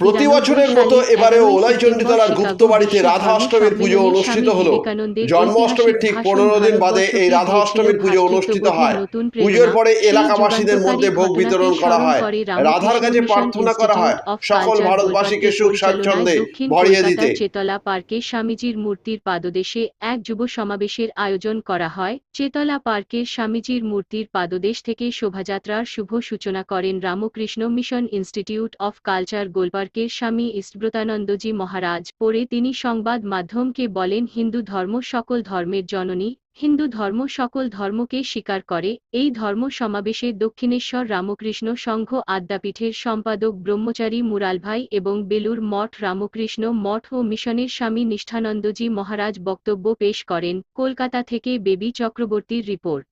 প্রতি বছরের মতো এবারেও ওলাইচণ্ডীতলার গুপ্ত বাড়িতে রাধা অষ্টমীর পুজো অনুষ্ঠিত হলো। জন্মাষ্টমীর ঠিক 15 দিন বাদে এই রাধা অষ্টমীর পুজো অনুষ্ঠিত হয়। পুজোর পরে এলাকাবাসীদের মধ্যে ভোগ বিতরণ করা হয়, রাধার কাছে প্রার্থনা করা হয় সকল ভারতবাসীকে সুখ স্বাচ্ছন্দ্যে ভরিয়ে দিতে। চেতলা পার্কে স্বামীজির মূর্তির পাদদেশে এক যুব সমাবেশের আয়োজন করা হয়। চেতলা পার্কের স্বামীজির মূর্তির পাদদেশ থেকে শোভাযাত্রার শুভ সূচনা করেন Ramakrishna Mission Institute of Culture গোলপার্কের স্বামী ইষ্টব্রতানন্দজি মহারাজ। পরে তিনি সংবাদ মাধ্যমকে বলেন, হিন্দু ধর্ম সকল ধর্মের জননী, হিন্দু ধর্ম সকল ধর্মকে স্বীকার করে। এই ধর্ম সমাবেশে দক্ষিণেশ্বর রামকৃষ্ণ সংঘ আদ্যাপীঠের সম্পাদক ব্রহ্মচারী মুরালভাই এবং বেলুর মঠ রামকৃষ্ণ মঠ ও মিশনের স্বামী নিষ্ঠানন্দজি মহারাজ বক্তব্য পেশ করেন। কলকাতা থেকে বেবি চক্রবর্তীর রিপোর্ট।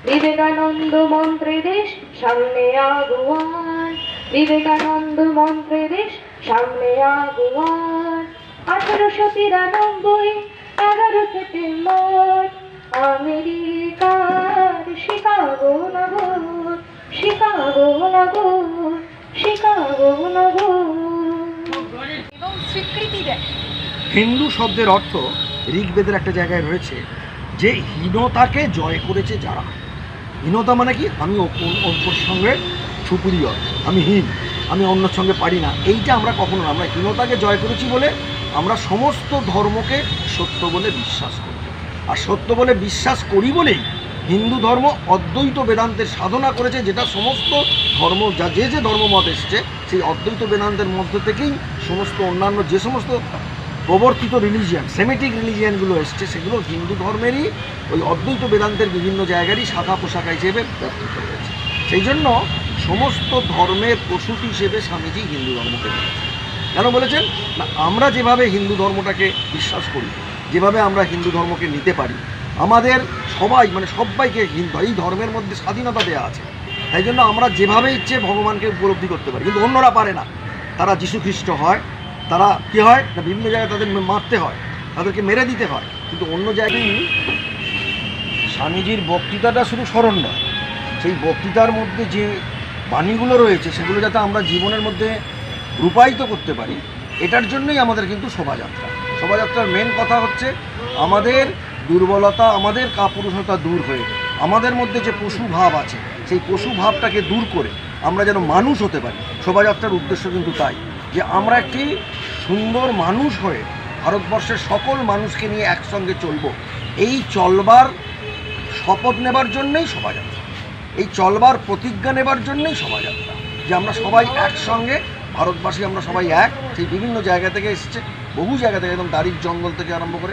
বিবেকানন্দ মন্ত্রে দেশ সামনে আগুয়ান, বিবেকানন্দ মন্ত্রে দেশ সামনে আগুয়ান। 1893 11 সেপ্টেম্বর আমেরিকার শিকাগো নগর, শিকাগো নগর, শিকাগো নগর। এবং স্বীকৃতি দেয়। হিন্দু শব্দের অর্থ ঋগ্বেদের একটা জায়গায় রয়েছে যে হীনতাকে জয় করেছে যারা। হীনতা মানে কি? আমি অন্যর সঙ্গে সুপিরিয়র, আমি হীন, আমি অন্যর সঙ্গে পারি না। এইটা আমরা কখনো না। আমরা হীনতাকে জয় করেছি বলে আমরা সমস্ত ধর্মকে সত্য বলে বিশ্বাস করি। আর সত্য বলে বিশ্বাস করি বলেই হিন্দু ধর্ম অদ্বৈত বেদান্তের সাধনা করেছে, যেটা সমস্ত ধর্ম যে ধর্মমত এসছে সেই অদ্বৈত বেদান্তের মধ্য থেকেই সমস্ত অন্যান্য যে সমস্ত প্রবর্তিত রিলিজিয়ান, সেমেটিক রিলিজিয়ানগুলো এসছে সেগুলো হিন্দু ধর্মেরই ওই অদ্বৈত বেদান্তের বিভিন্ন জায়গারই শাখা পোশাখা হিসেবে ব্যবহৃত হয়েছে। সেই জন্য সমস্ত ধর্মের প্রসূতি হিসেবে স্বামীজি হিন্দু ধর্মকে বলেছেন। কেন বলেছেন না? আমরা যেভাবে হিন্দু ধর্মটাকে বিশ্বাস করি, যেভাবে আমরা হিন্দু ধর্মকে নিতে পারি, আমাদের সবাই সবাইকে হিন্দু এই ধর্মের মধ্যে স্বাধীনতা দেওয়া আছে। তাই জন্য আমরা যেভাবে ইচ্ছে ভগবানকে উপলব্ধি করতে পারি, কিন্তু অন্যরা পারে না। তারা যীশু খ্রিস্ট হয়, তারা কী হয় না, বিভিন্ন জায়গায় তাদের মারতে হয়, তাদেরকে মেরে দিতে হয়। কিন্তু অন্য জায়গায় স্বামীজির বক্তৃতাটা শুধু স্মরণ নয়, সেই বক্তৃতার মধ্যে যে বাণীগুলো রয়েছে সেগুলো যাতে আমরা জীবনের মধ্যে রূপায়িত করতে পারি, এটার জন্যই আমাদের কিন্তু শোভাযাত্রা। শোভাযাত্রার মেন কথা হচ্ছে আমাদের দুর্বলতা, আমাদের কাপুরুষতা দূর হয়ে আমাদের মধ্যে যে পশু ভাব আছে সেই পশু ভাবটাকে দূর করে আমরা যেন মানুষ হতে পারি। শোভাযাত্রার উদ্দেশ্য কিন্তু তাই, যে আমরা একটি সুন্দর মানুষ হয়ে ভারতবর্ষের সকল মানুষকে নিয়ে একসঙ্গে চলব। এই চলবার শপথ নেবার জন্যই শোভাযাত্রা, এই চলবার প্রতিজ্ঞা নেবার জন্যই শোভাযাত্রা, যে আমরা সবাই একসঙ্গে ভারতবাসী, আমরা সবাই এক। সেই বিভিন্ন জায়গা থেকে এসেছে, বহু জায়গা থেকে, একদম দাড়ির জঙ্গল থেকে আরম্ভ করে